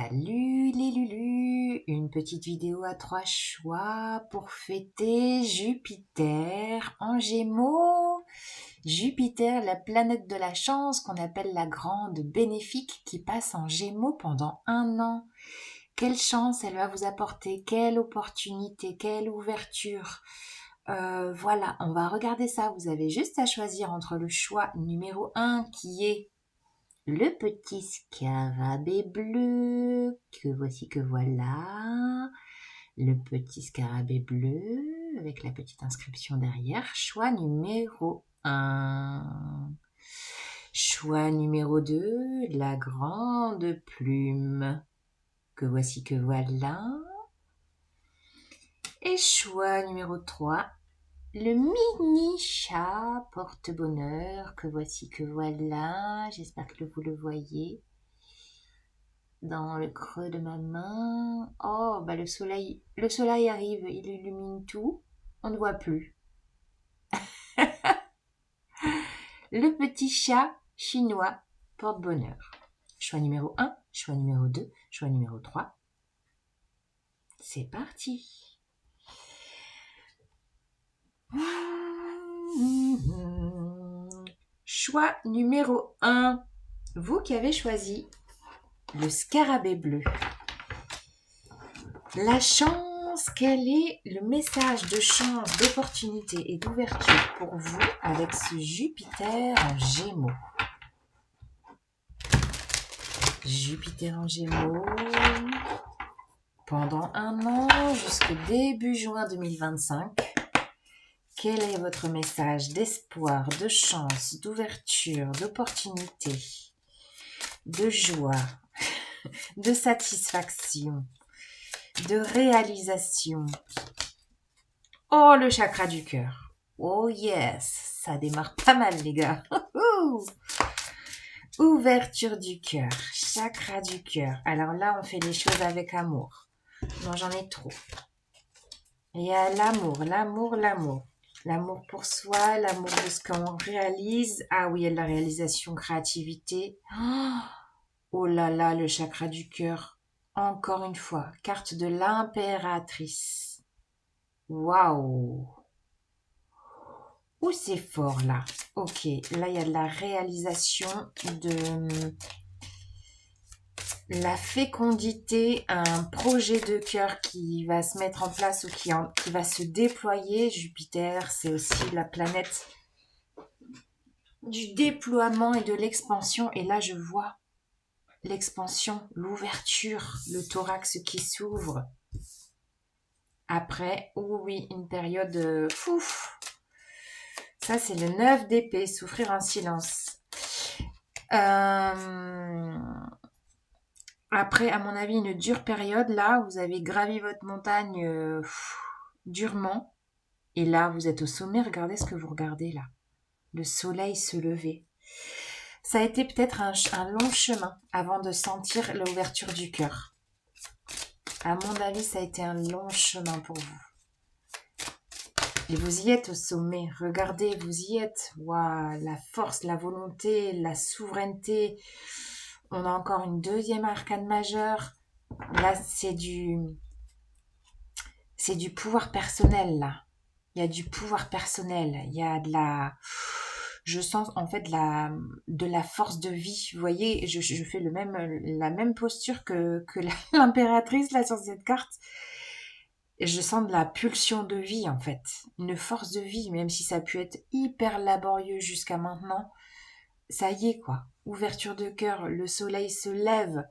Salut les Lulus, une petite vidéo à 3 choix pour fêter Jupiter en Gémeaux. Jupiter, la planète de la chance qu'on appelle la grande bénéfique qui passe en Gémeaux pendant 1 an. Quelle chance elle va vous apporter, quelle opportunité, quelle ouverture. Voilà, on va regarder ça. Vous avez juste à choisir entre le choix numéro 1 qui est le petit scarabée bleu, que voici que voilà. Le petit scarabée bleu, avec la petite inscription derrière. Choix numéro 1. Choix numéro 2, la grande plume, que voici que voilà. Et choix numéro 3, le mini chat porte-bonheur, que voici que voilà. J'espère que vous le voyez dans le creux de ma main. Oh, bah le soleil arrive, il illumine tout. On ne voit plus. Le petit chat chinois porte-bonheur. Choix numéro 1, choix numéro 2, choix numéro 3. C'est parti. Choix numéro 1. Vous qui avez choisi le scarabée bleu. La chance, quel est le message de chance, d'opportunité et d'ouverture pour vous avec ce Jupiter en Gémeaux? Jupiter en Gémeaux, pendant 1 an jusqu'au début juin 2025. Quel est votre message d'espoir, de chance, d'ouverture, d'opportunité, de joie, de satisfaction, de réalisation? Oh, le chakra du cœur. Oh yes, ça démarre pas mal les gars. Ouverture du cœur, chakra du cœur. Alors là, on fait les choses avec amour. Non, j'en ai trop. Il y a l'amour, l'amour, l'amour. L'amour pour soi, l'amour de ce qu'on réalise. Ah oui, il y a de la réalisation, créativité. Oh là là, le chakra du cœur. Encore une fois, carte de l'impératrice. Waouh! Ouh, c'est fort là. Ok, là il y a de la réalisation, de la fécondité, un projet de cœur qui va se mettre en place ou qui va se déployer. Jupiter, c'est aussi la planète du déploiement et de l'expansion. Et là, je vois l'expansion, l'ouverture, le thorax qui s'ouvre. Après, oh oui, une période fouf. Ça, c'est le 9 d'épée, souffrir en silence. Après, à mon avis, une dure période. Là, vous avez gravi votre montagne durement. Et là, vous êtes au sommet. Regardez ce que vous regardez là. Le soleil se lever. Ça a été peut-être un long chemin avant de sentir l'ouverture du cœur. À mon avis, ça a été un long chemin pour vous. Et vous y êtes au sommet. Regardez, vous y êtes. Waouh, la force, la volonté, la souveraineté. On a encore une deuxième arcane majeure. Là, c'est du pouvoir personnel, là. Il y a du pouvoir personnel. Il y a de la... Je sens en fait de la force de vie. Vous voyez, je fais la même posture que l'impératrice, là, sur cette carte. Et je sens de la pulsion de vie, en fait. Une force de vie, même si ça a pu être hyper laborieux jusqu'à maintenant. Ça y est, quoi. Ouverture de cœur, le soleil se lève.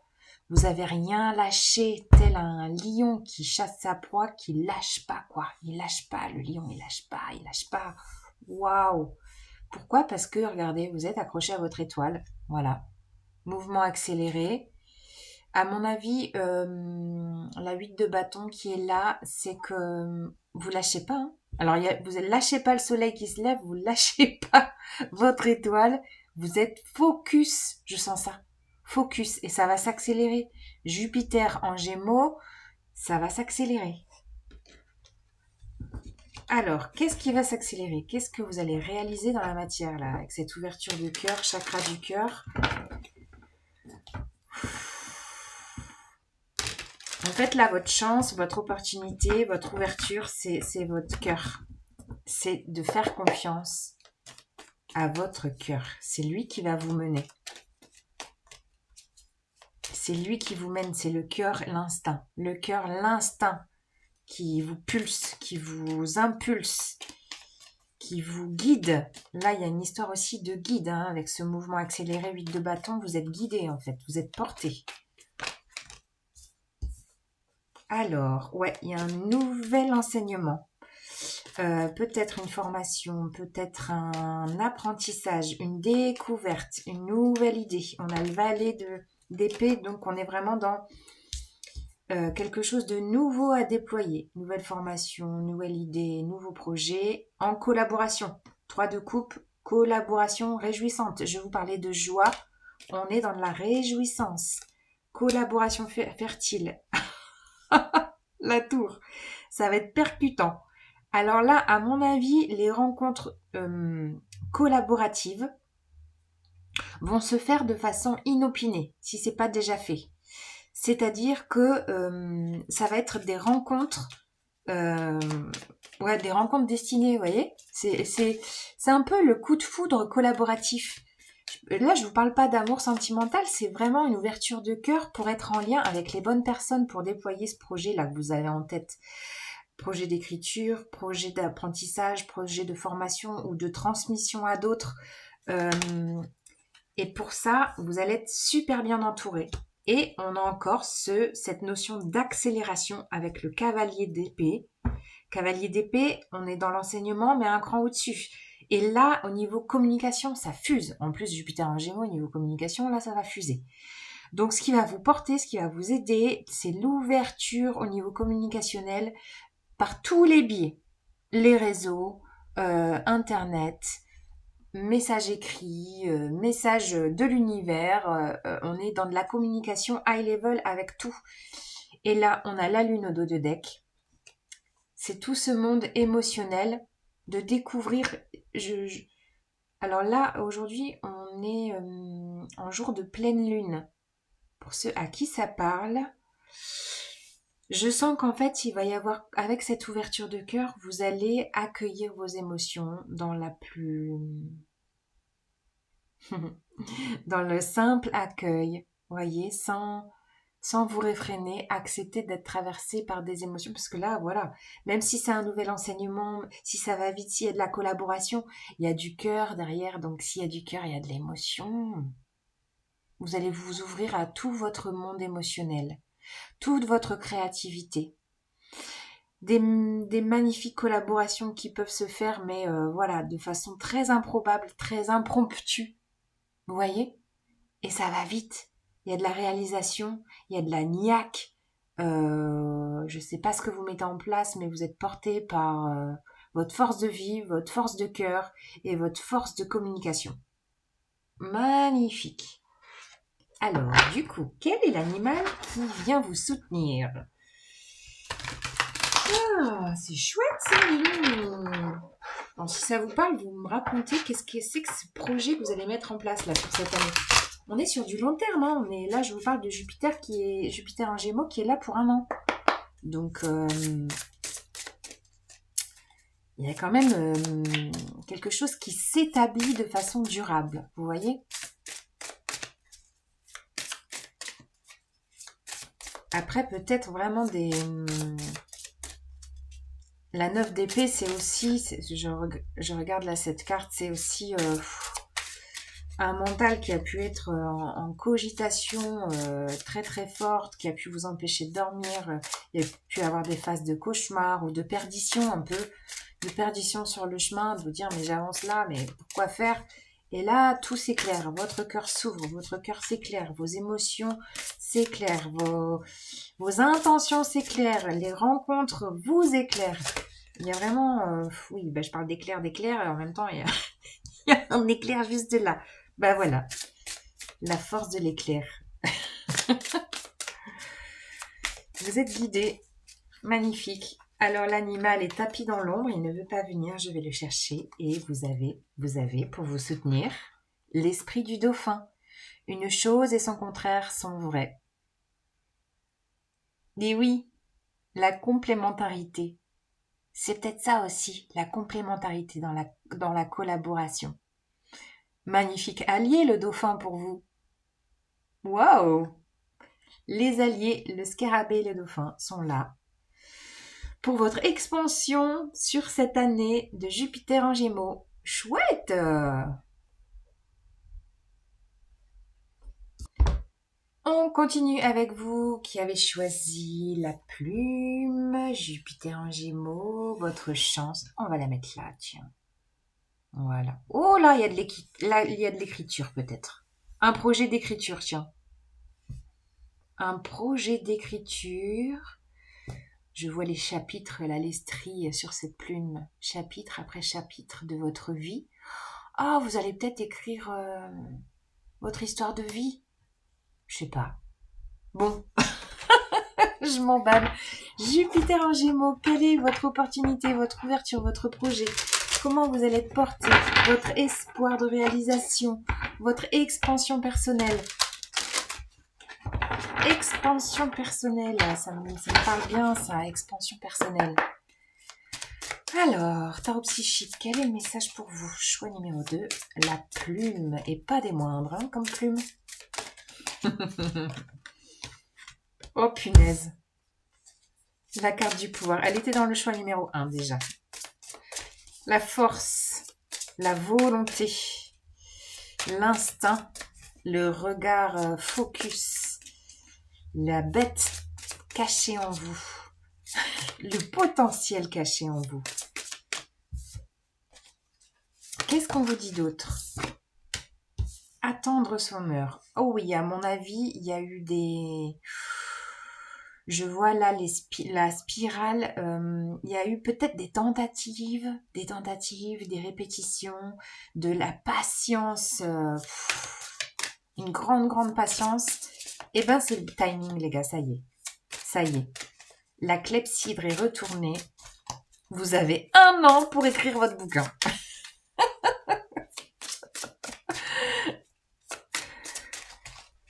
Vous avez rien lâché, tel un lion qui chasse sa proie, qui lâche pas, quoi. Il lâche pas, le lion, il lâche pas, il lâche pas. Waouh! Pourquoi? Parce que, regardez, vous êtes accroché à votre étoile. Voilà. Mouvement accéléré. À mon avis, la 8 de bâton qui est là, c'est que vous lâchez pas. Hein. Alors, vous ne lâchez pas le soleil qui se lève, vous lâchez pas votre étoile. Vous êtes focus, je sens ça. Focus, et ça va s'accélérer. Jupiter en Gémeaux, ça va s'accélérer. Alors, qu'est-ce qui va s'accélérer? Qu'est-ce que vous allez réaliser dans la matière, là, avec cette ouverture du cœur, chakra du cœur? En fait, là, votre chance, votre opportunité, votre ouverture, c'est votre cœur. C'est de faire confiance à votre cœur. C'est lui qui va vous mener. C'est lui qui vous mène, c'est le cœur, l'instinct. Le cœur, l'instinct qui vous pulse, qui vous impulse, qui vous guide. Là, il y a une histoire aussi de guide, hein, avec ce mouvement accéléré 8 de bâton, vous êtes guidé en fait, vous êtes porté. Alors, ouais, il y a un nouvel enseignement. Peut-être une formation, peut-être un apprentissage, une découverte, une nouvelle idée. On a le valet d'épée, donc on est vraiment dans quelque chose de nouveau à déployer. Nouvelle formation, nouvelle idée, nouveau projet, en collaboration. 3 de coupe, collaboration réjouissante. Je vous parlais de joie, on est dans de la réjouissance. Collaboration fertile. La tour, ça va être percutant. Alors là, à mon avis, les rencontres collaboratives vont se faire de façon inopinée, si c'est pas déjà fait. C'est-à-dire que ça va être des rencontres, euh, ouais, des rencontres destinées, vous voyez. C'est un peu le coup de foudre collaboratif. Là, je vous parle pas d'amour sentimental, c'est vraiment une ouverture de cœur pour être en lien avec les bonnes personnes pour déployer ce projet-là que vous avez en tête. Projet d'écriture, projet d'apprentissage, projet de formation ou de transmission à d'autres. Euh, et pour ça, vous allez être super bien entouré. Et on a encore cette notion d'accélération avec le cavalier d'épée. Cavalier d'épée, on est dans l'enseignement, mais un cran au-dessus. Et là, au niveau communication, ça fuse. En plus, Jupiter en Gémeaux, au niveau communication, là, ça va fuser. Donc, ce qui va vous porter, ce qui va vous aider, c'est l'ouverture au niveau communicationnel par tous les biais. Les réseaux, Internet, messages écrits, messages de l'univers. On est dans de la communication high level avec tout. Et là, on a la lune au dos de deck. C'est tout ce monde émotionnel de découvrir. Alors là, aujourd'hui, on est en jour de pleine lune. Pour ceux à qui ça parle, je sens qu'en fait, il va y avoir, avec cette ouverture de cœur, vous allez accueillir vos émotions dans la plus... dans le simple accueil, voyez, sans vous réfréner, accepter d'être traversé par des émotions, parce que là, voilà, même si c'est un nouvel enseignement, si ça va vite, s'il y a de la collaboration, il y a du cœur derrière, donc s'il y a du cœur, il y a de l'émotion. Vous allez vous ouvrir à tout votre monde émotionnel, toute votre créativité. Des magnifiques collaborations qui peuvent se faire, mais voilà, de façon très improbable, très impromptue. Vous voyez? Et ça va vite. Il y a de la réalisation, il y a de la niaque. Je ne sais pas ce que vous mettez en place, mais vous êtes porté par votre force de vie, votre force de cœur et votre force de communication. Magnifique. Alors, du coup, quel est l'animal qui vient vous soutenir? Ah, c'est chouette ça, Bon, si ça vous parle, vous me racontez qu'est-ce que c'est que ce projet que vous allez mettre en place là pour cette année. On est sur du long terme, hein. On est là, je vous parle de Jupiter qui est Jupiter en Gémeaux qui est là pour 1 an. Donc il y a quand même quelque chose qui s'établit de façon durable, vous voyez. Après peut-être vraiment la 9 d'épée, c'est aussi, je regarde là cette carte, c'est aussi un mental qui a pu être en cogitation très très forte, qui a pu vous empêcher de dormir, il y a pu avoir des phases de cauchemar ou de perdition un peu, de perdition sur le chemin, de vous dire mais j'avance là, mais pourquoi faire? Et là, tout s'éclaire, votre cœur s'ouvre, votre cœur s'éclaire, vos émotions s'éclairent, vos intentions s'éclairent, les rencontres vous éclairent. Il y a vraiment, oui, ben, je parle d'éclair, et en même temps, il y a un éclair juste de là. Ben voilà, la force de l'éclair. Vous êtes guidé, magnifique. Alors l'animal est tapis dans l'ombre, il ne veut pas venir, je vais le chercher. Et vous avez pour vous soutenir l'esprit du dauphin. Une chose et son contraire sont vrais. Et oui, la complémentarité. C'est peut-être ça aussi, la complémentarité dans la collaboration. Magnifique allié, le dauphin pour vous. Waouh! Les alliés, le scarabée et le dauphin sont là pour votre expansion sur cette année de Jupiter en Gémeaux. Chouette! On continue avec vous qui avez choisi la plume, Jupiter en Gémeaux, votre chance. On va la mettre là, tiens. Voilà. Oh là, il y a de l'écriture peut-être. Un projet d'écriture, tiens. Un projet d'écriture. Je vois les chapitres, là, les stries sur cette plume, chapitre après chapitre de votre vie. Ah, vous allez peut-être écrire votre histoire de vie. Je sais pas. Bon, je m'emballe. Jupiter en Gémeaux, quelle est votre opportunité, votre ouverture, votre projet? Comment vous allez être porté? Votre espoir de réalisation, votre expansion personnelle. Expansion personnelle, ça me parle bien ça, expansion personnelle. Alors, tarot psychique, quel est le message pour vous? Choix numéro 2, la plume, et pas des moindres, hein, comme plume. Oh punaise. La carte du pouvoir, elle était dans le choix numéro 1 déjà. La force, la volonté, l'instinct, le regard focus, la bête cachée en vous, le potentiel caché en vous. Qu'est-ce qu'on vous dit d'autre? Attendre son heure. Oh oui, à mon avis, il y a eu des... Je vois là la spirale. Il y a eu peut-être des tentatives, des répétitions, de la patience, une grande patience. Eh ben, c'est le timing, les gars, ça y est. Ça y est. La clepsydre est retournée. Vous avez 1 an pour écrire votre bouquin.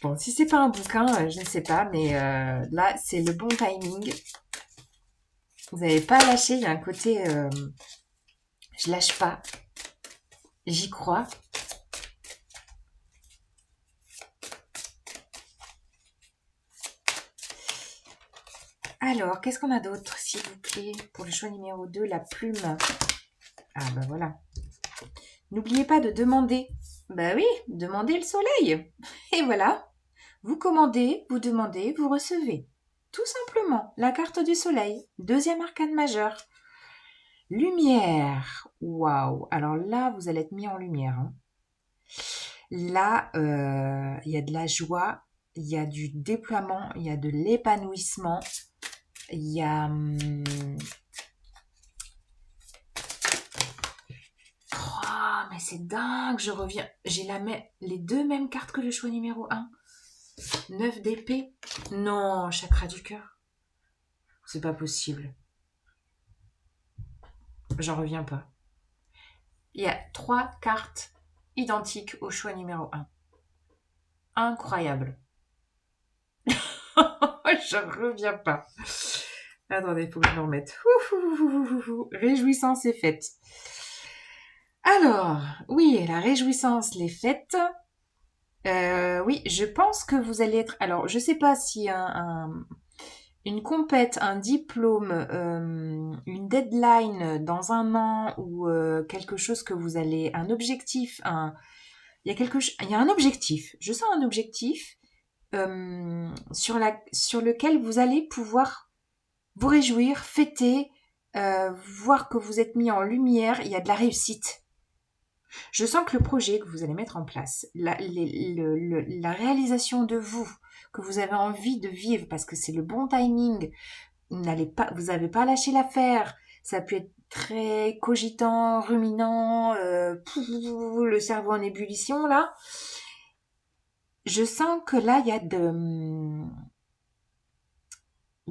Bon, si c'est pas un bouquin, je ne sais pas, mais là, c'est le bon timing. Vous n'avez pas lâché, il y a un côté, je lâche pas, j'y crois. Alors, qu'est-ce qu'on a d'autre, s'il vous plaît, pour le choix numéro 2, la plume. Ah bah voilà. N'oubliez pas de demander. Bah oui, demandez le soleil. Et voilà, vous commandez, vous demandez, vous recevez. Tout simplement, la carte du soleil, 2e arcane majeur. Lumière. Waouh. Alors là, vous allez être mis en lumière. Hein. Là, il y a de la joie, il y a du déploiement, il y a de l'épanouissement, il y a... Oh, mais c'est dingue, je reviens. J'ai les 2 mêmes cartes que le choix numéro 1. 9 d'épée. Non, chakra du cœur. C'est pas possible. J'en reviens pas. Il y a 3 cartes identiques au choix numéro 1. Incroyable. Je reviens pas. Attendez, il faut que je me remette. Réjouissance est faite. Alors, oui, la réjouissance l'est faite. Oui, je pense que vous allez être... Alors, je sais pas si une compète, un diplôme, une deadline dans 1 an ou quelque chose que vous allez... Un objectif, il y a un objectif. Je sens un objectif sur lequel vous allez pouvoir vous réjouir, fêter, voir que vous êtes mis en lumière, il y a de la réussite. Je sens que le projet que vous allez mettre en place, la réalisation de vous, que vous avez envie de vivre parce que c'est le bon timing, vous n'avez pas lâché l'affaire, ça peut être très cogitant, ruminant, le cerveau en ébullition là. Je sens que là, il y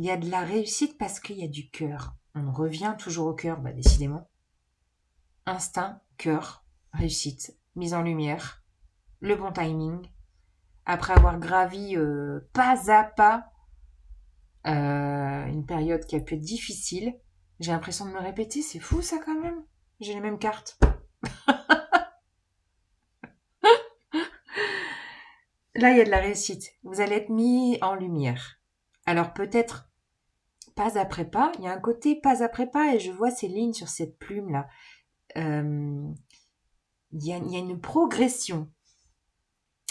a de la réussite parce qu'il y a du cœur. On revient toujours au cœur, bah décidément. Instinct, cœur, réussite, mise en lumière, le bon timing. Après avoir gravi pas à pas une période qui a pu être difficile. J'ai l'impression de me répéter, c'est fou ça quand même. J'ai les mêmes cartes. Là, il y a de la réussite. Vous allez être mis en lumière. Alors peut-être pas après pas. Il y a un côté pas après pas et je vois ces lignes sur cette plume là. Euh, il y a une progression.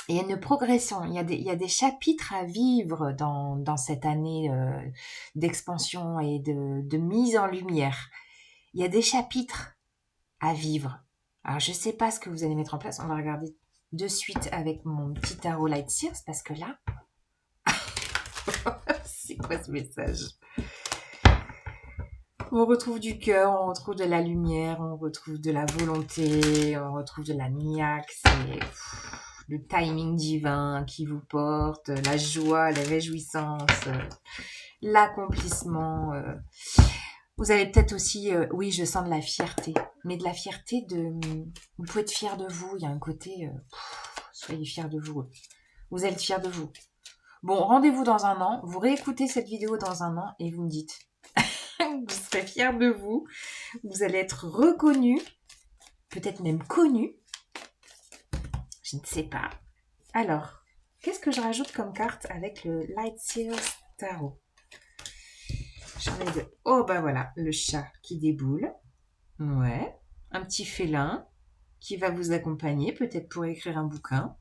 Il y a une progression. Il y a des chapitres à vivre dans cette année d'expansion et de mise en lumière. Il y a des chapitres à vivre. Alors je sais pas ce que vous allez mettre en place. On va regarder de suite avec mon petit tarot Light Sears parce que là, c'est quoi ce message? On retrouve du cœur, on retrouve de la lumière, on retrouve de la volonté, on retrouve de la niaque, c'est le timing divin qui vous porte, la joie, la réjouissance, l'accomplissement. Vous avez peut-être aussi, oui, je sens de la fierté, mais de la fierté de... Vous pouvez être fier de vous, il y a un côté, soyez fiers de vous. Vous êtes fiers de vous. Bon, rendez-vous dans un an, vous réécoutez cette vidéo dans un an et vous me dites. Vous serez fiers de vous, vous allez être reconnus, peut-être même connus, je ne sais pas. Alors, qu'est-ce que je rajoute comme carte avec le Light Sears Tarot? J'en ai deux. Oh bah voilà, le chat qui déboule. Ouais, un petit félin qui va vous accompagner, peut-être pour écrire un bouquin,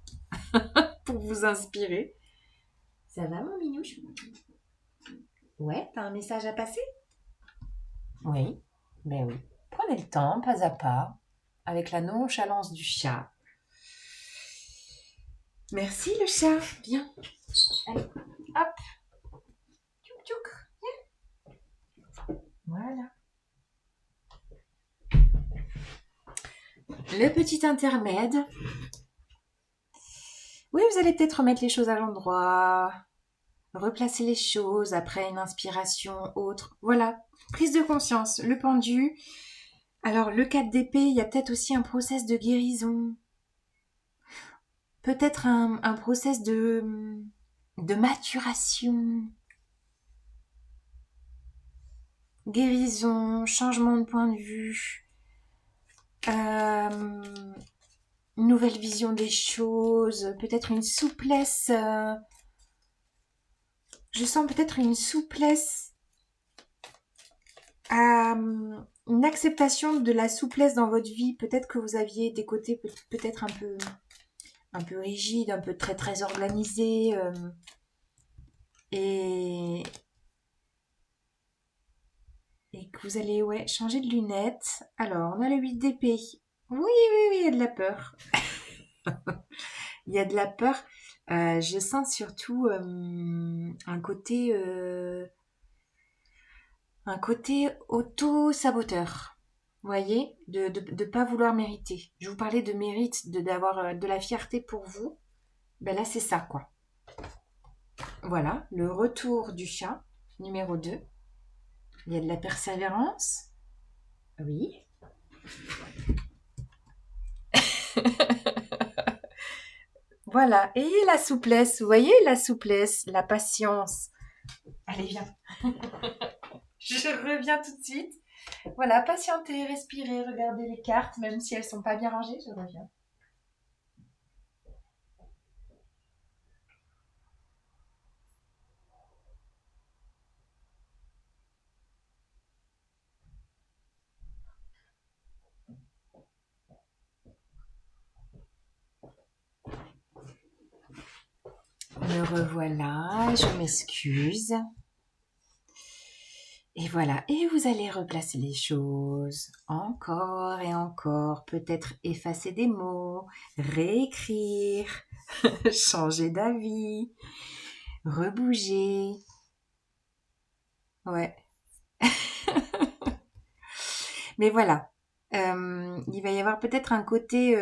pour vous inspirer. Ça va mon minouche? Ouais, t'as un message à passer? Oui, ben oui. Prenez le temps, pas à pas, avec la nonchalance du chat. Merci le chat. Viens. Allez, hop. Tchouk tchouk. Viens. Voilà. Le petit intermède. Oui, vous allez peut-être remettre les choses à l'endroit, replacer les choses après une inspiration autre. Voilà. Prise de conscience. Le pendu. Alors, le 4 d'épée, il y a peut-être aussi un process de guérison. Peut-être un process de maturation. Guérison, changement de point de vue, une nouvelle vision des choses, peut-être une souplesse. Je sens peut-être une souplesse, une acceptation de la souplesse dans votre vie. Peut-être que vous aviez des côtés peut-être un peu rigides, un peu très très organisés, et que vous allez changer de lunettes. Alors, on a le 8 d'épée. Oui, oui, oui, il y a de la peur. Il y a de la peur. Je sens surtout un côté auto-saboteur. Vous voyez, de pas vouloir mériter. Je vous parlais de mérite, d'avoir de la fierté pour vous. Ben là, c'est ça, quoi. Voilà, le retour du chat, numéro 2. Il y a de la persévérance. Oui. Voilà, et la souplesse, vous voyez, la souplesse, la patience. Allez, viens. Je reviens tout de suite. Voilà, patientez, respirez, regardez les cartes, même si elles sont pas bien rangées, je reviens. Me revoilà, je m'excuse. Et voilà, et vous allez replacer les choses encore et encore, peut-être effacer des mots, réécrire, changer d'avis, rebouger. Ouais. Mais voilà, il va y avoir peut-être un côté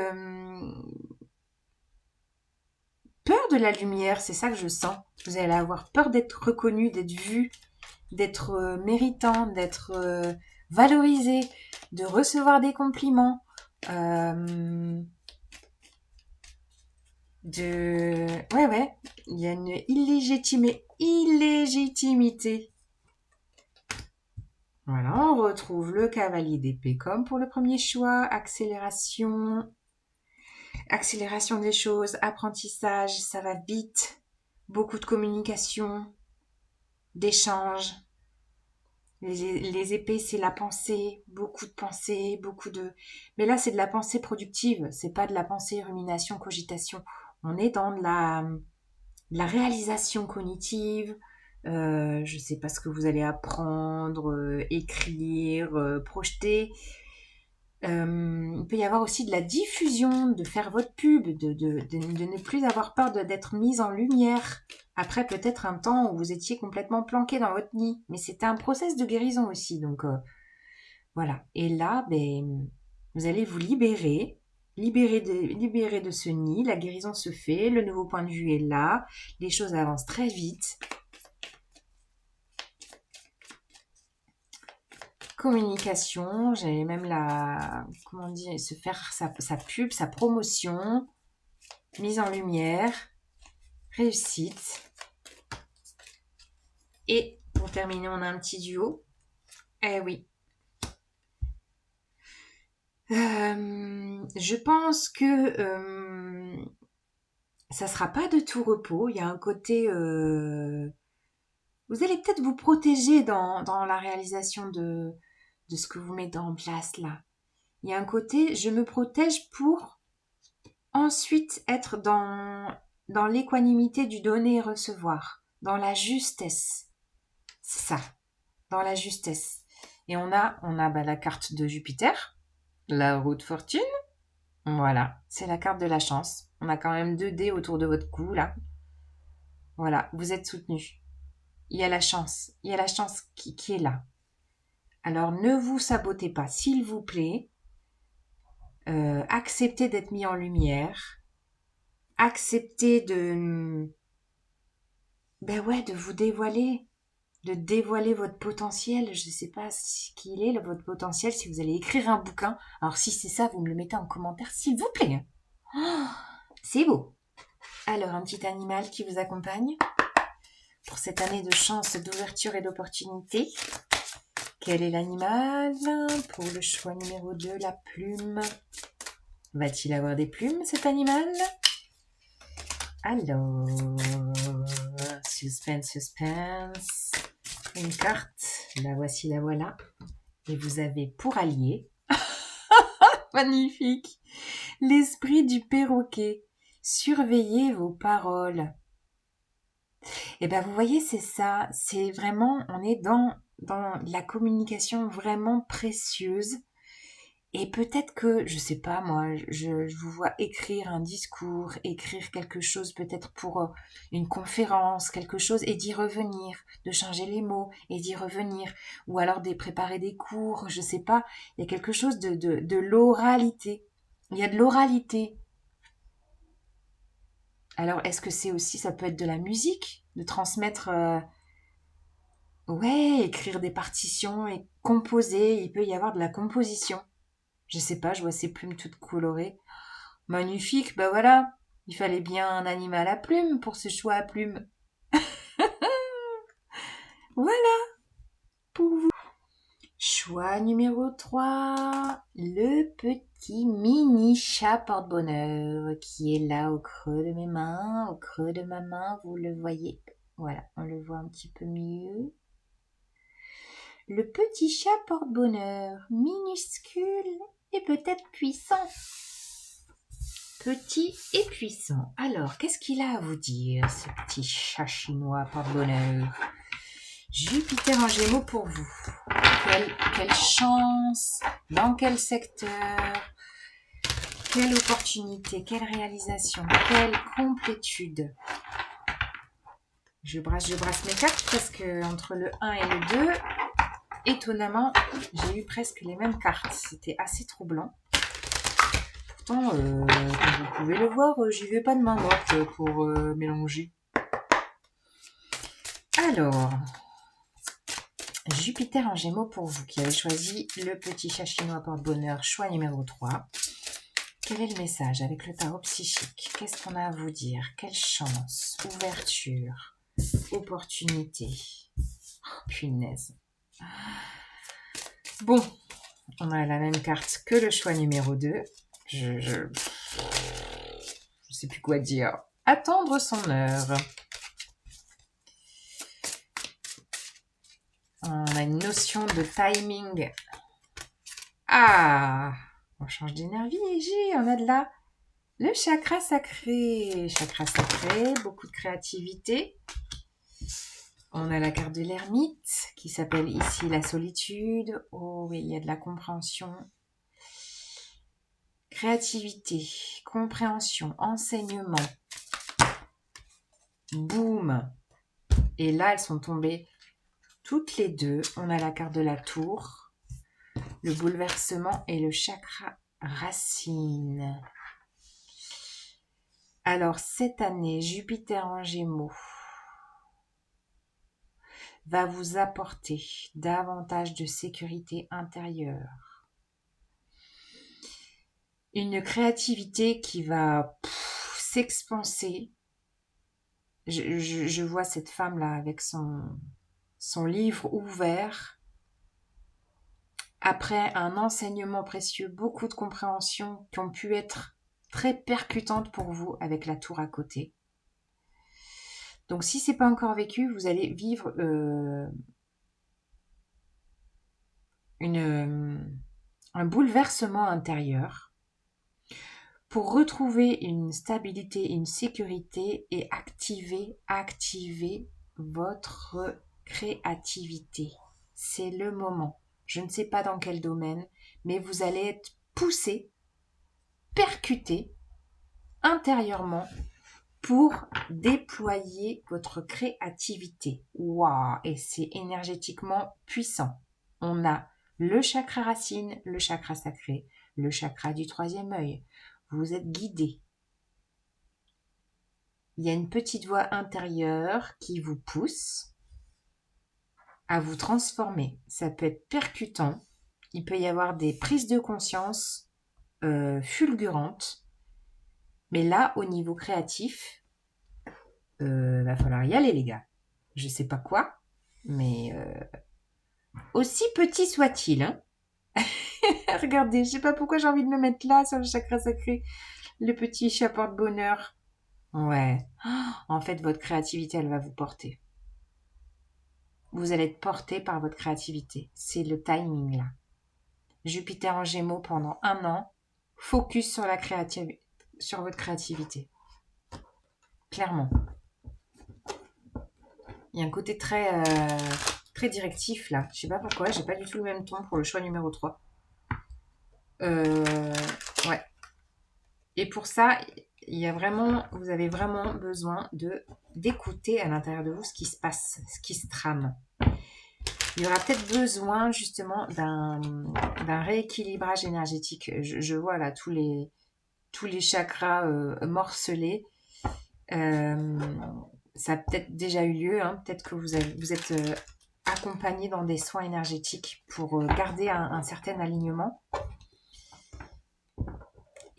peur de la lumière, c'est ça que je sens. Vous allez avoir peur d'être reconnu, d'être vu, d'être méritant, d'être valorisé, de recevoir des compliments. Ouais, ouais, il y a une illégitimité. Voilà, on retrouve le cavalier d'épée comme pour le premier choix, accélération des choses, apprentissage, ça va vite, beaucoup de communication, d'échanges. Les épées, c'est la pensée, beaucoup de pensée, beaucoup de... Mais là, c'est de la pensée productive, c'est pas de la pensée, rumination, cogitation. On est dans de la réalisation cognitive. Je sais pas ce que vous allez apprendre, écrire, projeter. Il peut y avoir aussi de la diffusion, de faire votre pub, de ne plus avoir peur d'être mise en lumière. Après, peut-être un temps où vous étiez complètement planqué dans votre nid. Mais c'était un process de guérison aussi. Donc, voilà. Et là, ben, vous allez vous libérer de ce nid. La guérison se fait. Le nouveau point de vue est là. Les choses avancent très vite. Communication, j'allais même comment dire, se faire sa pub, sa promotion, mise en lumière, réussite. Et pour terminer, on a un petit duo. Eh oui. Je pense que ça sera pas de tout repos. Il y a un côté... vous allez peut-être vous protéger dans la réalisation de ce que vous mettez en place là. Il y a un côté, je me protège pour ensuite être dans l'équanimité du donner et recevoir, dans la justesse. C'est ça, dans la justesse. Et on a la carte de Jupiter, la roue de fortune. Voilà, c'est la carte de la chance. On a quand même 2 dés autour de votre cou, là. Voilà, vous êtes soutenu. Il y a la chance. Il y a la chance qui est là. Alors, ne vous sabotez pas, s'il vous plaît. Acceptez d'être mis en lumière. Acceptez ben ouais, de vous dévoiler. De dévoiler votre potentiel. Je ne sais pas ce qu'il est, votre potentiel, si vous allez écrire un bouquin. Alors, si c'est ça, vous me le mettez en commentaire, s'il vous plaît. Oh, c'est beau. Alors, un petit animal qui vous accompagne pour cette année de chance, d'ouverture et d'opportunité. Quel est l'animal? Pour le choix numéro 2, la plume. Va-t-il avoir des plumes, cet animal? Alors, suspense, suspense. Une carte, la voici, la voilà. Et vous avez pour allié, magnifique, l'esprit du perroquet. Surveillez vos paroles. Et ben vous voyez, c'est ça, c'est vraiment, on est dans la communication vraiment précieuse. Et peut-être que, je sais pas moi, je vous vois écrire un discours, écrire quelque chose peut-être pour une conférence, quelque chose, et d'y revenir, de changer les mots et d'y revenir, ou alors de préparer des cours, je sais pas, il y a quelque chose de l'oralité. Il y a de l'oralité. Alors, est-ce que c'est aussi, ça peut être de la musique, de transmettre, ouais, écrire des partitions et composer, il peut y avoir de la composition. Je sais pas, je vois ces plumes toutes colorées. Magnifique, bah voilà. Il fallait bien un animal à plumes pour ce choix à plumes. Voilà pour vous. Choix numéro 3, le petit mini chat porte-bonheur qui est là au creux de mes mains, au creux de ma main, vous le voyez. Voilà, on le voit un petit peu mieux. Le petit chat porte-bonheur, minuscule et peut-être puissant. Petit et puissant. Alors, qu'est-ce qu'il a à vous dire, ce petit chat chinois porte-bonheur? Jupiter en Gémeaux pour vous. Quelle chance, dans quel secteur, quelle opportunité, quelle réalisation, quelle complétude. Je brasse mes cartes parce que entre le 1 et le 2, étonnamment, j'ai eu presque les mêmes cartes. C'était assez troublant. Pourtant, comme vous pouvez le voir, j'y vais pas de main morte pour mélanger. Alors, Jupiter en Gémeaux pour vous qui avez choisi le petit chat chinois porte-bonheur, choix numéro 3. Quel est le message avec le tarot psychique? Qu'est-ce qu'on a à vous dire? Quelle chance, ouverture, opportunité. Oh, punaise. Bon, on a la même carte que le choix numéro 2. Je sais plus quoi dire. Attendre son heure. On a une notion de timing. Ah, on change d'énergie, on a de là. Le chakra sacré. Chakra sacré, beaucoup de créativité. On a la carte de l'ermite qui s'appelle ici la solitude. Oh oui, il y a de la compréhension. Créativité, compréhension, enseignement. Boum. Et là, elles sont tombées toutes les deux. On a la carte de la tour, le bouleversement et le chakra racine. Alors, cette année, Jupiter en Gémeaux va vous apporter davantage de sécurité intérieure. Une créativité qui va s'expanser. Je vois cette femme-là avec son livre ouvert. Après un enseignement précieux, beaucoup de compréhension qui ont pu être très percutantes pour vous avec la tour à côté. Donc si ce n'est pas encore vécu, vous allez vivre un bouleversement intérieur pour retrouver une stabilité, une sécurité et activer votre créativité. C'est le moment. Je ne sais pas dans quel domaine, mais vous allez être poussé, percuté intérieurement pour déployer votre créativité. Waouh! Et c'est énergétiquement puissant. On a le chakra racine, le chakra sacré, le chakra du troisième œil. Vous êtes guidé. Il y a une petite voix intérieure qui vous pousse à vous transformer. Ça peut être percutant. Il peut y avoir des prises de conscience fulgurantes. Mais là, au niveau créatif, va falloir y aller, les gars. Je sais pas quoi, mais aussi petit soit-il. Hein. Regardez, je sais pas pourquoi j'ai envie de me mettre là sur le chakra sacré. Le petit chapeau de bonheur. Ouais. En fait, votre créativité, elle va vous porter. Vous allez être porté par votre créativité. C'est le timing là. Jupiter en Gémeaux pendant 1 an. Focus sur sur votre créativité. Clairement. Il y a un côté très directif là. Je sais pas pourquoi, j'ai pas du tout le même ton pour le choix numéro 3. Ouais. Et pour ça, vous avez vraiment besoin d'écouter à l'intérieur de vous ce qui se passe, ce qui se trame. Il y aura peut-être besoin justement d'un rééquilibrage énergétique. Je vois là tous les chakras morcelés. Ça a peut-être déjà eu lieu. Hein. Peut-être que vous êtes accompagné dans des soins énergétiques pour garder un certain alignement.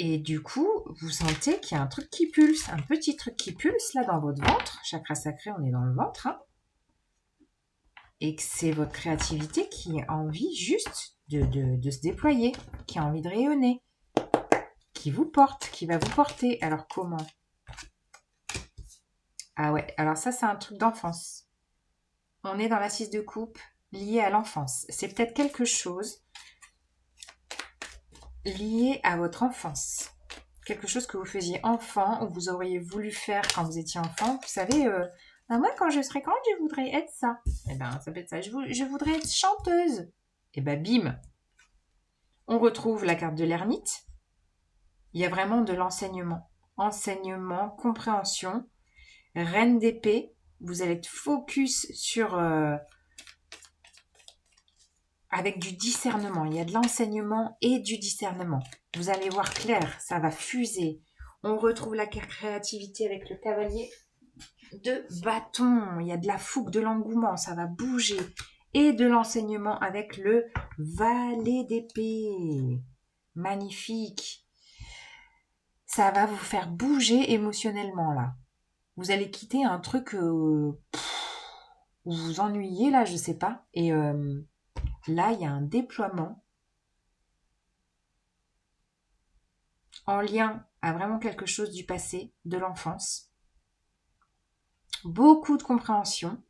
Et du coup, vous sentez qu'il y a un truc qui pulse, un petit truc qui pulse là dans votre ventre. Chakra sacré, on est dans le ventre. Hein. Et que c'est votre créativité qui a envie juste de se déployer, qui a envie de rayonner, qui vous porte, qui va vous porter. Alors comment? Ah ouais, alors ça c'est un truc d'enfance. On est dans la 6 de coupe lié à l'enfance. C'est peut-être quelque chose lié à votre enfance. Quelque chose que vous faisiez enfant ou vous auriez voulu faire quand vous étiez enfant. Vous savez, moi quand je serai grande, je voudrais être ça. Eh ben, ça peut être ça. Je voudrais être chanteuse. Et ben, bim. On retrouve la carte de l'ermite. Il y a vraiment de l'enseignement. Enseignement, compréhension. Reine d'épée. Vous allez être focus sur... avec du discernement. Il y a de l'enseignement et du discernement. Vous allez voir clair, ça va fuser. On retrouve la créativité avec le cavalier de bâton. Il y a de la fougue, de l'engouement, ça va bouger. Et de l'enseignement avec le valet d'épée. Magnifique. ça va vous faire bouger émotionnellement là. Vous allez quitter un truc où vous vous ennuyez là, je sais pas. Et là, il y a un déploiement en lien à vraiment quelque chose du passé, de l'enfance. Beaucoup de compréhension,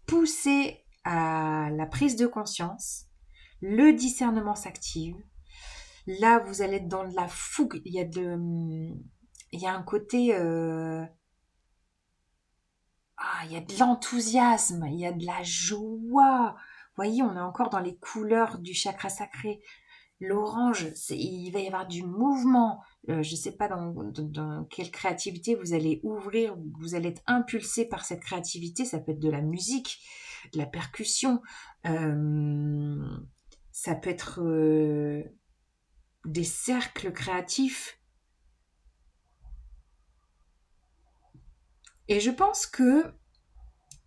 poussé à la prise de conscience, le discernement s'active. Là, vous allez être dans de la fougue. Il y a un côté, il y a de l'enthousiasme, il y a de la joie. Vous voyez, on est encore dans les couleurs du chakra sacré. L'orange, il va y avoir du mouvement. Je ne sais pas dans quelle créativité vous allez ouvrir, vous allez être impulsé par cette créativité. Ça peut être de la musique, de la percussion, ça peut être des cercles créatifs. Et je pense que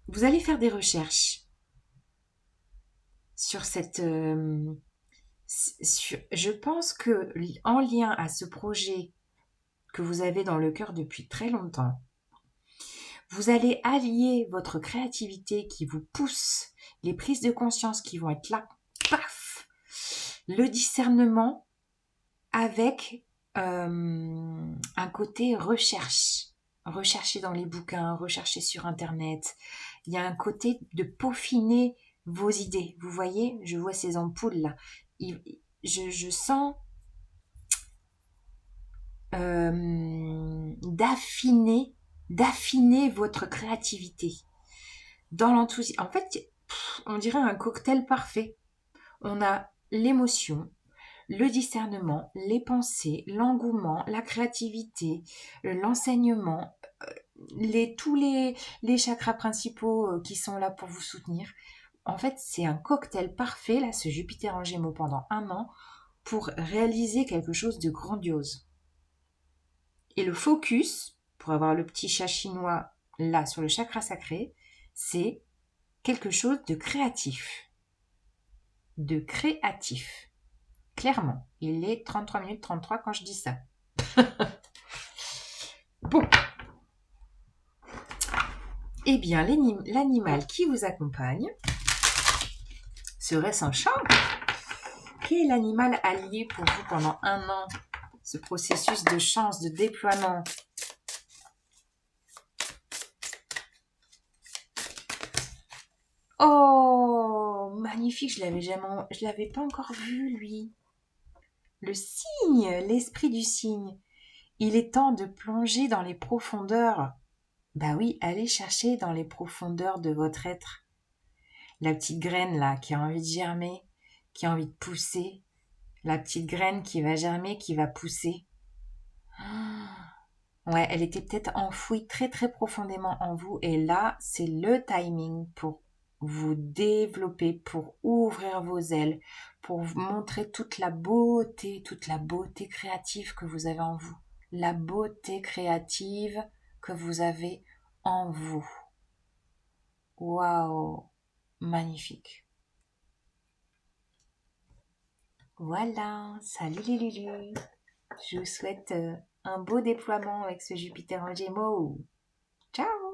vous allez faire des recherches sur cette... je pense que en lien à ce projet que vous avez dans le cœur depuis très longtemps, vous allez allier votre créativité qui vous pousse, les prises de conscience qui vont être là, paf, le discernement avec un côté recherche. Rechercher dans les bouquins, rechercher sur Internet. Il y a un côté de peaufiner vos idées. Vous voyez, je vois ces ampoules-là. Je sens d'affiner votre créativité. Dans l'enthousiasme. En fait, on dirait un cocktail parfait. On a l'émotion, le discernement, les pensées, l'engouement, la créativité, l'enseignement, tous les chakras principaux qui sont là pour vous soutenir. En fait, c'est un cocktail parfait, là, ce Jupiter en Gémeaux pendant 1 an, pour réaliser quelque chose de grandiose. Et le focus, pour avoir le petit chat chinois là sur le chakra sacré, c'est quelque chose de créatif. De créatif. Clairement, il est 33 minutes 33 quand je dis ça. Bon. Eh bien, l'animal qui vous accompagne serait un chat. Quel est l'animal allié pour vous pendant 1 an? Ce processus de chance, de déploiement. Oh, magnifique, je l'avais pas encore vu, lui. Le cygne, l'esprit du cygne. Il est temps de plonger dans les profondeurs. Bah oui, allez chercher dans les profondeurs de votre être. La petite graine là qui a envie de germer, qui a envie de pousser. La petite graine qui va germer, qui va pousser. Ouais, elle était peut-être enfouie très très profondément en vous et là, c'est le timing pour vous développer, pour ouvrir vos ailes, pour vous montrer toute la beauté créative que vous avez en vous. La beauté créative que vous avez en vous. Waouh, magnifique. Voilà, salut les Lulus. Je vous souhaite un beau déploiement avec ce Jupiter en Gémeaux. Ciao!